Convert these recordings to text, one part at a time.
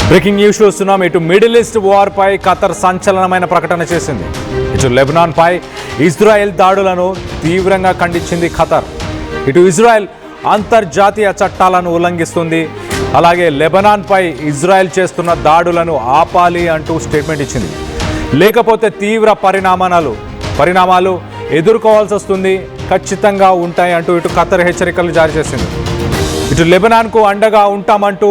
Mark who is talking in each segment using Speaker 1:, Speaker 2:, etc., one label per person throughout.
Speaker 1: Breaking news చూస్తున్నాం. ఇటు middle east war పై ఖతర్ సంచలనమైన ప్రకటన చేసింది. ఇటు లెబనాన్ పై ఇజ్రాయెల్ దాడులను తీవ్రంగా ఖండించింది ఖతర్. ఇటు ఇజ్రాయెల్ అంతర్జాతీయ చట్టాలను ఉల్లంఘిస్తుంది, అలాగే లెబనాన్ పై ఇజ్రాయెల్ చేస్తున్న దాడులను ఆపాలి అంటూ స్టేట్మెంట్ ఇచ్చింది. లేకపోతే తీవ్ర పరిణామాలు ఎదుర్కోవాల్సి వస్తుంది, ఖచ్చితంగా ఉంటాయి అంటూ ఇటు ఖతర్ హెచ్చరికలు జారీ చేసింది. ఇటు లెబనాన్కు అండగా ఉంటామంటూ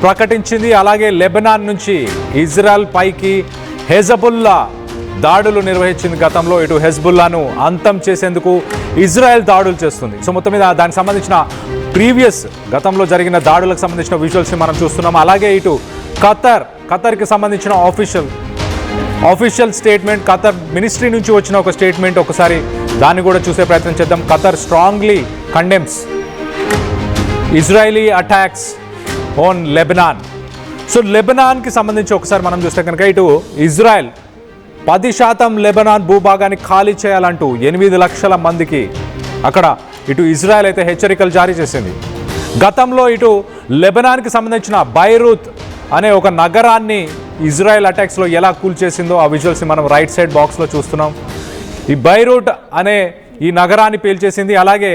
Speaker 1: ప్రకటించింది. అలాగే లెబనాన్ నుంచి ఇజ్రాయెల్ పైకి హెజబుల్లా దాడులు నిర్వహించింది గతంలో. ఇటు హెజ్బుల్లాను అంతం చేసేందుకు ఇజ్రాయెల్ దాడులు చేస్తుంది. సో మొత్తం మీద దానికి సంబంధించిన గతంలో జరిగిన దాడులకు సంబంధించిన విజువల్స్ని మనం చూస్తున్నాం. అలాగే ఇటు ఖతర్కి సంబంధించిన ఆఫీషియల్ స్టేట్మెంట్, ఖతర్ మినిస్ట్రీ నుంచి వచ్చిన ఒక స్టేట్మెంట్, ఒకసారి దాన్ని కూడా చూసే ప్రయత్నం చేద్దాం. Qatar strongly condemns Israeli attacks on Lebanon. So లెబనాన్కి సంబంధించి ఒకసారి మనం చూస్తే కనుక ఇటు ఇజ్రాయెల్ 10% లెబనాన్ భూభాగాన్ని ఖాళీ చేయాలంటూ 8 లక్షల మందికి అక్కడ ఇటు ఇజ్రాయెల్ అయితే హెచ్చరికలు జారీ చేసింది. గతంలో ఇటు లెబనాన్కి సంబంధించిన బైరూత్ అనే ఒక నగరాన్ని ఇజ్రాయెల్ అటాక్స్లో ఎలా కూల్చేసిందో ఆ విజువల్స్ మనం రైట్ సైడ్ బాక్స్లో చూస్తున్నాం. ఈ బైరూట్ అనే ఈ నగరాన్ని పేల్చేసింది. అలాగే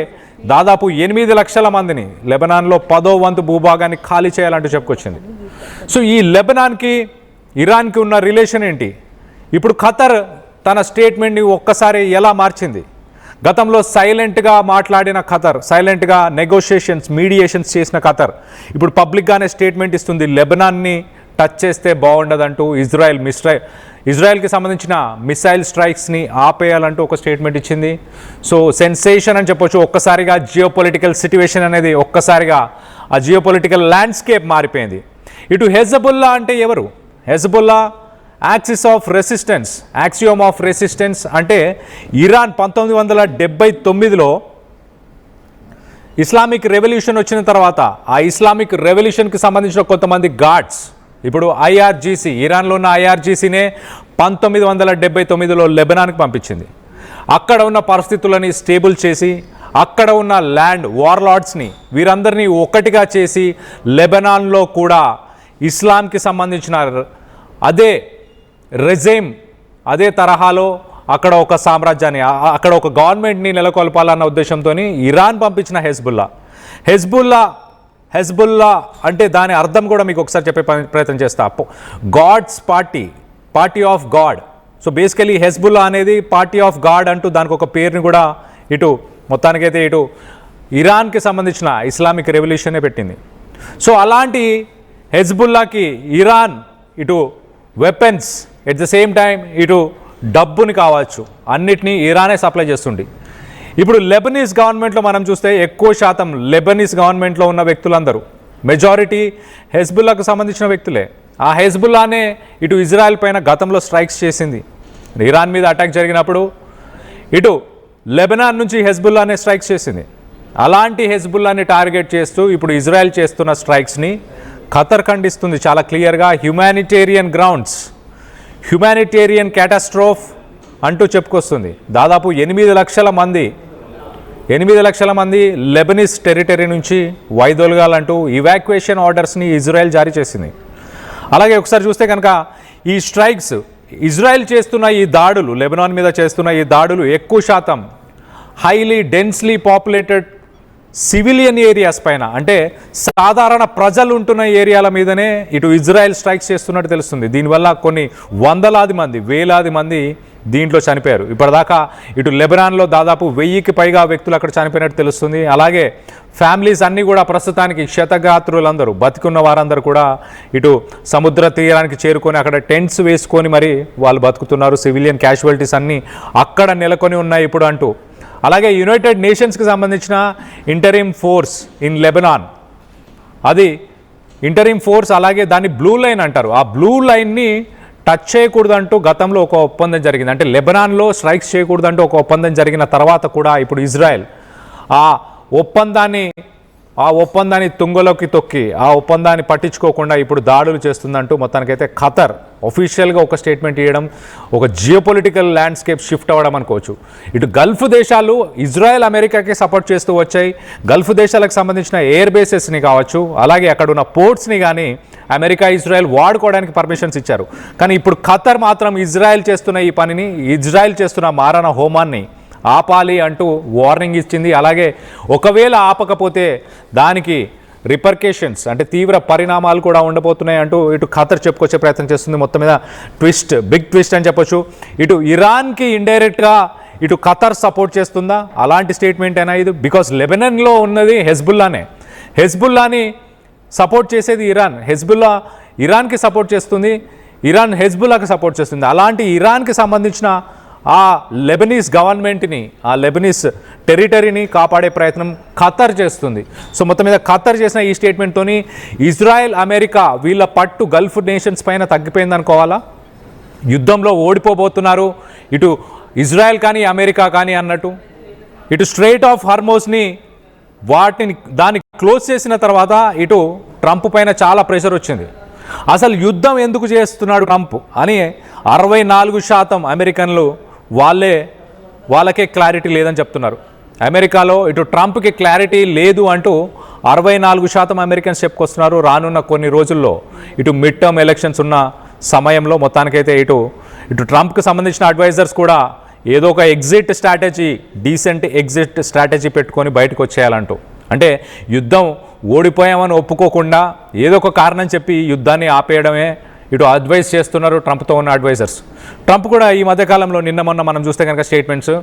Speaker 1: దాదాపు 8 లక్షల మందిని లెబనాన్లో 10వ వంతు భూభాగాన్ని ఖాళీ చేయాలంటూ చెప్పుకొచ్చింది. సో ఈ లెబనాన్కి ఇరాన్కి ఉన్న రిలేషన్ ఏంటి? ఇప్పుడు ఖతర్ తన స్టేట్మెంట్ని ఒక్కసారి ఎలా మార్చింది? గతంలో సైలెంట్గా మాట్లాడిన ఖతర్, సైలెంట్గా మీడియేషన్స్ చేసిన ఖతర్ ఇప్పుడు పబ్లిక్గానే స్టేట్మెంట్ ఇస్తుంది. లెబనాన్ని టచ్ చేస్తే బాగుండదంటూ ఇజ్రాయెల్కి సంబంధించిన మిసైల్ స్ట్రైక్స్ని ఆపేయాలంటూ ఒక స్టేట్మెంట్ ఇచ్చింది. సో సెన్సేషన్ అని చెప్పొచ్చు. ఒక్కసారిగా జియోపొలిటికల్ సిట్యువేషన్ అనేది ఒక్కసారిగా ఆ జియోపొలిటికల్ ల్యాండ్స్కేప్ మారిపోయింది. ఇటు హెజబుల్లా అంటే ఎవరు? హెజబుల్లా యాక్సియోమ్ ఆఫ్ రెసిస్టెన్స్ అంటే ఇరాన్ 1979లో ఇస్లామిక్ రెవల్యూషన్ వచ్చిన తర్వాత ఆ ఇస్లామిక్ రెవల్యూషన్కి సంబంధించిన కొంతమంది గార్డ్స్ ఇప్పుడు ఐఆర్జీసీ, ఇరాన్లో ఉన్న ఐఆర్జీసీనే 1979లో లెబనాన్కి పంపించింది. అక్కడ ఉన్న పరిస్థితులని స్టేబుల్ చేసి అక్కడ ఉన్న ల్యాండ్ వార్లార్డ్స్ని వీరందరినీ ఒక్కటిగా చేసి లెబనాన్లో కూడా ఇస్లాంకి సంబంధించిన అదే తరహాలో అక్కడ ఒక సామ్రాజ్యాన్ని, అక్కడ ఒక గవర్నమెంట్ని నెలకొల్పాలన్న ఉద్దేశంతో ఇరాన్ పంపించిన హెజ్బుల్లా అంటే దాని అర్థం కూడా మీకు ఒకసారి చెప్పే ప్రయత్నం చేస్తా. God's party of God. So basically Hezbollah అనేది పార్టీ ఆఫ్ గాడ్ అంటూ దానికి ఒక పేరుని కూడా ఇటు మొత్తానికైతే ఇటు ఇరాన్కి సంబంధించిన ఇస్లామిక్ రెవల్యూషనే పెట్టింది. సో అలాంటి హెజ్బుల్లాకి ఇరాన్ ఇటు weapons at the same time ఇటు డబ్బుని కావచ్చు అన్నిటినీ ఇరానే సప్లై చేస్తుంది. ఇప్పుడు లెబనీస్ గవర్నమెంట్లో మనం చూస్తే ఎక్కువ శాతం లెబనీస్ గవర్నమెంట్లో ఉన్న వ్యక్తులందరూ మెజారిటీ హెజ్బుల్లాకు సంబంధించిన వ్యక్తులే. ఆ హెజ్బుల్లానే ఇటు ఇజ్రాయెల్ పైన గతంలో స్ట్రైక్స్ చేసింది. ఇరాన్ మీద అటాక్ జరిగినప్పుడు ఇటు లెబనాన్ నుంచి హెజ్బుల్లానే స్ట్రైక్స్ చేసింది. అలాంటి హెజ్బుల్లాని టార్గెట్ చేస్తూ ఇప్పుడు ఇజ్రాయెల్ చేస్తున్న స్ట్రైక్స్ని ఖతర్ ఖండిస్తుంది చాలా క్లియర్గా. హ్యుమానిటేరియన్ క్యాటాస్ట్రోఫ్ అంటూ చెప్పుకొస్తుంది. దాదాపు 8 లక్షల మంది లెబనీస్ టెరిటరీ నుంచి వైదొలగాలంటూ ఇవాక్యుయేషన్ ఆర్డర్స్ని ఇజ్రాయెల్ జారీ చేసింది. అలాగే ఒకసారి చూస్తే కనుక ఈ స్ట్రైక్స్ ఇజ్రాయెల్ చేస్తున్న ఈ దాడులు, లెబనాన్ మీద చేస్తున్న ఈ దాడులు ఎక్కువ శాతం highly densely populated civilian areas పైన, అంటే సాధారణ ప్రజలు ఉంటున్న ఏరియాల మీదనే ఇటు ఇజ్రాయెల్ స్ట్రైక్స్ చేస్తున్నట్టు తెలుస్తుంది. దీనివల్ల కొన్ని వేలాది మంది దీంట్లో చనిపోయారు. ఇప్పటిదాకా ఇటు లెబనాన్లో దాదాపు 1000కి పైగా వ్యక్తులు అక్కడ చనిపోయినట్టు తెలుస్తుంది. అలాగే ఫ్యామిలీస్ అన్నీ కూడా ప్రస్తుతానికి క్షతగాత్రులందరూ బతికున్న వారందరూ కూడా ఇటు సముద్ర తీరానికి చేరుకొని అక్కడ టెంట్స్ వేసుకొని మరి వాళ్ళు బతుకుతున్నారు. సివిలియన్ క్యాజువాలిటీస్ అన్నీ అక్కడ నెలకొని ఉన్నాయి ఇప్పుడు అంటూ. అలాగే యునైటెడ్ నేషన్స్కి సంబంధించిన ఇంటరిమ్ ఫోర్స్ ఇన్ లెబనాన్, అది ఇంటరిమ్ ఫోర్స్, అలాగే దాన్ని బ్లూ లైన్ అంటారు. ఆ బ్లూ లైన్ని టచ్ చేయకూడదంటూ గతంలో ఒక ఒప్పందం జరిగింది. అంటే లెబనాన్లో స్ట్రైక్స్ చేయకూడదంటూ ఒక ఒప్పందం జరిగిన తర్వాత కూడా ఇప్పుడు ఇజ్రాయెల్ ఆ ఒప్పందాన్ని ఆ ఒప్పందాన్ని తుంగలోకి తొక్కి ఆ ఒప్పందాన్ని పట్టించుకోకుండా ఇప్పుడు దాడులు చేస్తుందంటూ మొత్తానికైతే ఖతర్ ఒఫీషియల్గా ఒక స్టేట్మెంట్ ఇవ్వడం, ఒక జియోపొలిటికల్ ల్యాండ్స్కేప్ షిఫ్ట్ అవ్వడం అనుకోవచ్చు. ఇటు గల్ఫ్ దేశాలు ఇజ్రాయెల్ అమెరికాకి సపోర్ట్ చేస్తూ వచ్చాయి. గల్ఫ్ దేశాలకు సంబంధించిన ఎయిర్ బేసెస్ని కావచ్చు, అలాగే అక్కడ ఉన్న పోర్ట్స్ని కానీ అమెరికా ఇజ్రాయెల్ వాడుకోవడానికి పర్మిషన్స్ ఇచ్చారు. కానీ ఇప్పుడు ఖతర్ మాత్రం ఇజ్రాయెల్ చేస్తున్న ఈ పనిని, ఇజ్రాయెల్ చేస్తున్న మారణ హోమాన్ని ఆపాలి అంటూ వార్నింగ్ ఇచ్చింది. అలాగే ఒకవేళ ఆపకపోతే దానికి రిపర్కేషన్స్ అంటే తీవ్ర పరిణామాలు కూడా ఉండబోతున్నాయి అంటూ ఇటు ఖతర్ చెప్పుకొచ్చే ప్రయత్నం చేస్తుంది. మొత్తం మీద ట్విస్ట్, బిగ్ ట్విస్ట్ అని చెప్పొచ్చు. ఇటు ఇరాన్కి ఇండైరెక్ట్గా ఇటు ఖతర్ సపోర్ట్ చేస్తుందా, అలాంటి స్టేట్మెంట్ అయినా ఇది. బికాస్ లెబనాన్లో ఉన్నది హెజ్బుల్లానే, హెజ్బుల్లాని సపోర్ట్ చేసేది ఇరాన్. హెజ్బుల్లా ఇరాన్కి సపోర్ట్ చేస్తుంది, ఇరాన్ హెజ్బుల్లాకి సపోర్ట్ చేస్తుంది. అలాంటి ఇరాన్కి సంబంధించిన ఆ లెబనీస్ గవర్నమెంట్ని, ఆ లెబనీస్ టెరిటరీని కాపాడే ప్రయత్నం ఖతర్ చేస్తుంది. సో మొత్తం మీద ఖతర్ చేసిన ఈ స్టేట్మెంట్తోని ఇజ్రాయెల్ అమెరికా వీళ్ళ పట్టు గల్ఫ్ నేషన్స్ పైన తగ్గిపోయింది అనుకోవాలా? యుద్ధంలో ఓడిపోబోతున్నారు ఇటు ఇజ్రాయెల్ కానీ అమెరికా కానీ అన్నట్టు. ఇటు స్ట్రెయిట్ ఆఫ్ హార్మోస్ని దాన్ని క్లోజ్ చేసిన తర్వాత ఇటు ట్రంప్ పైన చాలా ప్రెషర్ వచ్చింది. అసలు యుద్ధం ఎందుకు చేస్తున్నాడు ట్రంప్ అని 64% అమెరికన్లు వాళ్ళకే క్లారిటీ లేదని చెప్తున్నారు. అమెరికాలో ఇటు ట్రంప్కి క్లారిటీ లేదు అంటూ 64% అమెరికన్స్ చెప్పుకొస్తున్నారు. రానున్న కొన్ని రోజుల్లో ఇటు మిడ్ టర్మ్ ఎలక్షన్స్ ఉన్న సమయంలో మొత్తానికైతే ఇటు ట్రంప్కి సంబంధించిన అడ్వైజర్స్ కూడా ఏదో ఒక exit strategy, decent exit strategy పెట్టుకొని బయటకు వచ్చేయాలంటూ, అంటే యుద్ధం ఓడిపోయామని ఒప్పుకోకుండా ఏదో ఒక కారణం చెప్పి యుద్ధాన్ని ఆపేయడమే ఇటు అడ్వైస్ చేస్తున్నారు ట్రంప్తో ఉన్న అడ్వైజర్స్. ట్రంప్ కూడా ఈ మధ్యకాలంలో నిన్న మొన్న మనం చూస్తే కనుక స్టేట్మెంట్స్,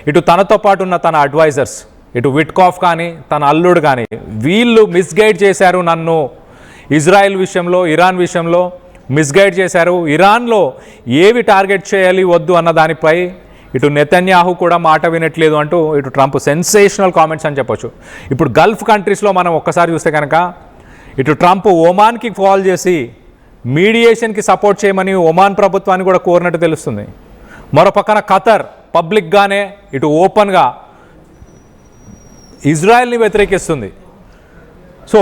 Speaker 1: ఇటు తనతో పాటు ఉన్న తన అడ్వైజర్స్, ఇటు విట్కాఫ్ కానీ తన అల్లుడు కానీ, వీళ్ళు మిస్గైడ్ చేశారు నన్ను, ఇజ్రాయెల్ విషయంలో ఇరాన్ విషయంలో మిస్గైడ్ చేశారు, ఇరాన్లో ఏవి టార్గెట్ చేయాలి వద్దు అన్న దానిపై ఇటు నెతన్యాహు కూడా మాట వినట్లేదు అంటూ ఇటు ట్రంప్ సెన్సేషనల్ కామెంట్స్ అని చెప్పొచ్చు. ఇప్పుడు గల్ఫ్ కంట్రీస్లో మనం ఒక్కసారి చూస్తే కనుక ఇటు ట్రంప్ ఒమాన్కి కాల్ చేసి మీడియేషన్కి సపోర్ట్ చేయమని ఒమాన్ ప్రభుత్వాన్ని కూడా కోరినట్టు తెలుస్తుంది. మరో పక్కన ఖతర్ పబ్లిక్గానే ఇటు ఓపెన్గా ఇజ్రాయెల్ని వ్యతిరేకిస్తుంది. సో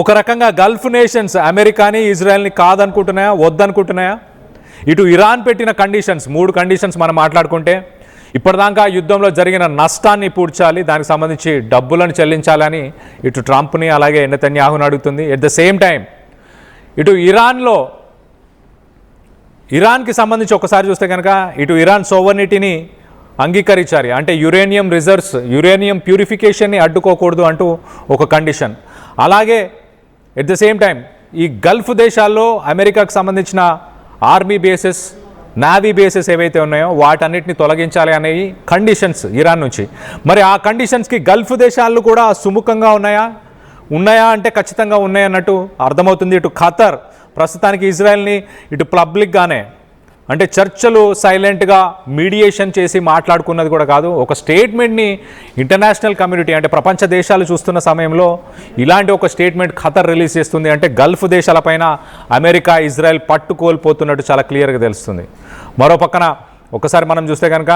Speaker 1: ఒక రకంగా గల్ఫ్ నేషన్స్ అమెరికాని ఇజ్రాయెల్ని కాదనుకుంటున్నాయా, వద్దనుకుంటున్నాయా? ఇటు ఇరాన్ పెట్టిన కండిషన్స్, 3 కండిషన్స్ మనం మాట్లాడుకుంటే, ఇప్పటిదాకా యుద్ధంలో జరిగిన నష్టాన్ని పూడ్చాలి, దానికి సంబంధించి డబ్బులను చెల్లించాలని ఇటు ట్రంప్ని అలాగే నెతన్యాహుని అడుగుతుంది. ఎట్ ద సేమ్ టైం ఇటు ఇరాన్కి సంబంధించి ఒకసారి చూస్తే కనుక ఇటు ఇరాన్ సోవర్నిటీని అంగీకరించాలి, అంటే యురేనియం రిజర్వ్స్, యురేనియం ప్యూరిఫికేషన్ని అడ్డుకోకూడదు అంటూ ఒక కండిషన్. అలాగే ఎట్ ద సేమ్ టైం ఈ గల్ఫ్ దేశాల్లో అమెరికాకు సంబంధించిన ఆర్మీ బేసెస్, నావీ బేసెస్ ఏవైతే ఉన్నాయో వాటన్నిటిని తొలగించాలి అనేవి కండిషన్స్ ఇరాన్ నుంచి. మరి ఆ కండిషన్స్కి గల్ఫ్ దేశాలు కూడా సుముఖంగా ఉన్నాయా అంటే ఖచ్చితంగా ఉన్నాయన్నట్టు అర్థమవుతుంది. ఇటు ఖతర్ ప్రస్తుతానికి ఇజ్రాయెల్ని ఇటు పబ్లిక్గానే, అంటే చర్చలు సైలెంట్గా మీడియేషన్ చేసి మాట్లాడుకున్నది కూడా కాదు, ఒక స్టేట్మెంట్ని ఇంటర్నేషనల్ కమ్యూనిటీ అంటే ప్రపంచ దేశాలు చూస్తున్న సమయంలో ఇలాంటి ఒక స్టేట్మెంట్ ఖతర్ రిలీజ్ చేస్తుంది అంటే గల్ఫ్ దేశాలపైన అమెరికా ఇజ్రాయెల్ పట్టు కోల్పోతున్నట్టు చాలా క్లియర్గా తెలుస్తుంది. మరో పక్కన ఒకసారి మనం చూస్తే కనుక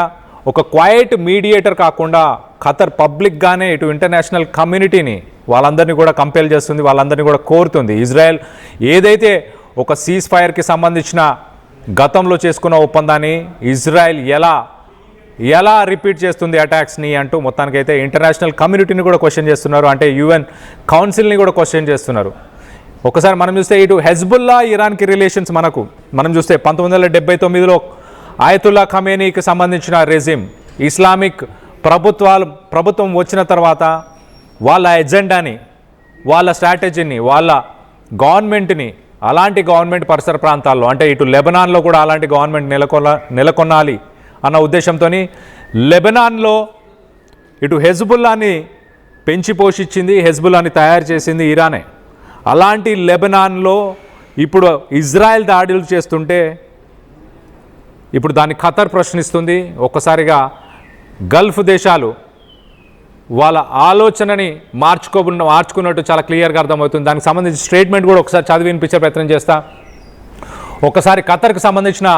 Speaker 1: ఒక క్వైట్ మీడియేటర్ కాకుండా ఖతర్ పబ్లిక్గానే ఇటు ఇంటర్నేషనల్ కమ్యూనిటీని వాళ్ళందరినీ కూడా కంపెల్ చేస్తుంది, వాళ్ళందరినీ కూడా కోరుతుంది. ఇజ్రాయెల్ ఏదైతే ఒక సీజ్ ఫైర్కి సంబంధించిన గతంలో చేసుకున్న ఒప్పందాన్ని ఇజ్రాయెల్ ఎలా రిపీట్ చేస్తుంది అటాక్స్ని అంటూ మొత్తానికైతే ఇంటర్నేషనల్ కమ్యూనిటీని కూడా క్వశ్చన్ చేస్తున్నారు, అంటే UN కౌన్సిల్ని కూడా క్వశ్చన్ చేస్తున్నారు. ఒకసారి మనం చూస్తే ఇటు హెజ్బుల్లా ఇరాన్కి రిలేషన్స్ మనం చూస్తే 1979లో ఆయతుల్లా ఖమేనీకి సంబంధించిన రెజిమ్, ఇస్లామిక్ ప్రభుత్వం వచ్చిన తర్వాత వాళ్ళ ఎజెండాని, వాళ్ళ స్ట్రాటజీని, వాళ్ళ గవర్నమెంట్ని అలాంటి గవర్నమెంట్ పరిసర ప్రాంతాల్లో, అంటే ఇటు లెబనాన్లో కూడా అలాంటి గవర్నమెంట్ నెలకొనాలి అన్న ఉద్దేశంతో లెబనాన్లో ఇటు హెజ్బుల్లాని పెంచి పోషించింది, హెజ్బుల్లాని తయారు చేసింది ఇరానే. అలాంటి లెబనాన్లో ఇప్పుడు ఇజ్రాయెల్ దాడులు చేస్తుంటే ఇప్పుడు దాన్ని ఖతర్ ప్రశ్నిస్తుంది. ఒక్కసారిగా గల్ఫ్ దేశాలు వాళ్ళ ఆలోచనని మార్చుకున్నట్టు చాలా క్లియర్గా అర్థమవుతుంది. దానికి సంబంధించి స్టేట్మెంట్ కూడా ఒకసారి చదివి వినిపించే ప్రయత్నం చేస్తా. ఒకసారి ఖతర్కి సంబంధించిన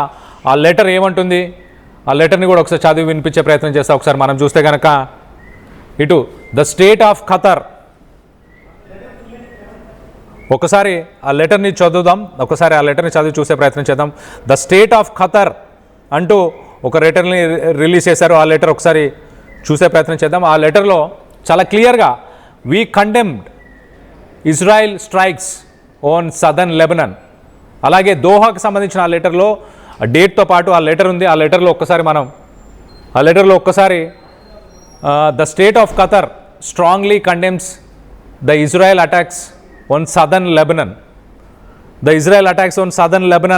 Speaker 1: ఆ లెటర్ ఏమంటుంది, ఆ లెటర్ని కూడా ఒకసారి చదివి వినిపించే ప్రయత్నం చేస్తా. ఒకసారి మనం చూస్తే కనుక ఇటు ద స్టేట్ ఆఫ్ ఖతర్ ఒకసారి ఆ లెటర్ని చదువుదాం, ఒకసారి ఆ లెటర్ని చదివి చూసే ప్రయత్నం చేద్దాం. ద స్టేట్ ఆఫ్ ఖతర్ అంటూ ఒక లెటర్ని రిలీజ్ చేశారు. ఆ లెటర్ ఒకసారి చూసే ప్రయత్నం చేద్దాం. ఆ లెటర్లో చాలా క్లియర్గా we condemned Israel strikes on southern Lebanon, అలాగే దోహాకు సంబంధించిన ఆ లెటర్లో డేట్తో పాటు ఆ లెటర్ ఉంది. ఆ లెటర్లో ఒక్కసారి the state of Qatar strongly condemns the Israel attacks on southern Lebanon.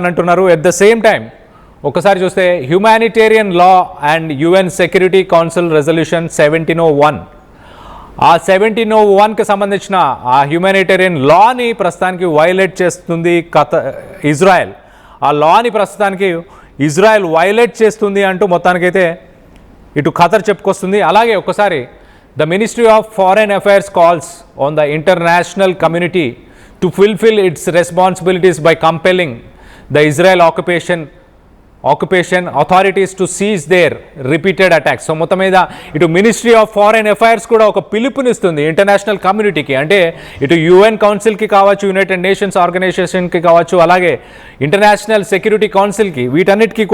Speaker 1: అంటున్నారు. ఎట్ ద సేమ్ టైం ఒకసారి చూస్తే humanitarian law and UN security council resolution 1701, ఆ 1701కి సంబంధించిన ఆ హ్యుమానిటేరియన్ లాని ప్రస్తుతానికి వైలేట్ చేస్తుంది ఇజ్రాయెల్. ఆ లాని ప్రస్తుతానికి ఇజ్రాయెల్ వైలేట్ చేస్తుంది అంటూ మొత్తానికైతే ఇటు ఖతర్ చెప్పుకొస్తుంది. అలాగే ఒకసారి the ministry of foreign affairs calls on the international community to fulfil its responsibilities by compelling the Israel occupation authorities to cease their repeated attacks. So మొత్తం మీద ఇటు మినిస్ట్రీ ఆఫ్ ఫారెన్ అఫైర్స్ కూడా ఒక పిలుపునిస్తుంది ఇంటర్నేషనల్ కమ్యూనిటీకి, అంటే ఇటు UN కౌన్సిల్కి కావచ్చు, United nations ఆర్గనైజేషన్కి కావచ్చు, అలాగే ఇంటర్నేషనల్ సెక్యూరిటీ కౌన్సిల్కి, వీటన్నిటికీ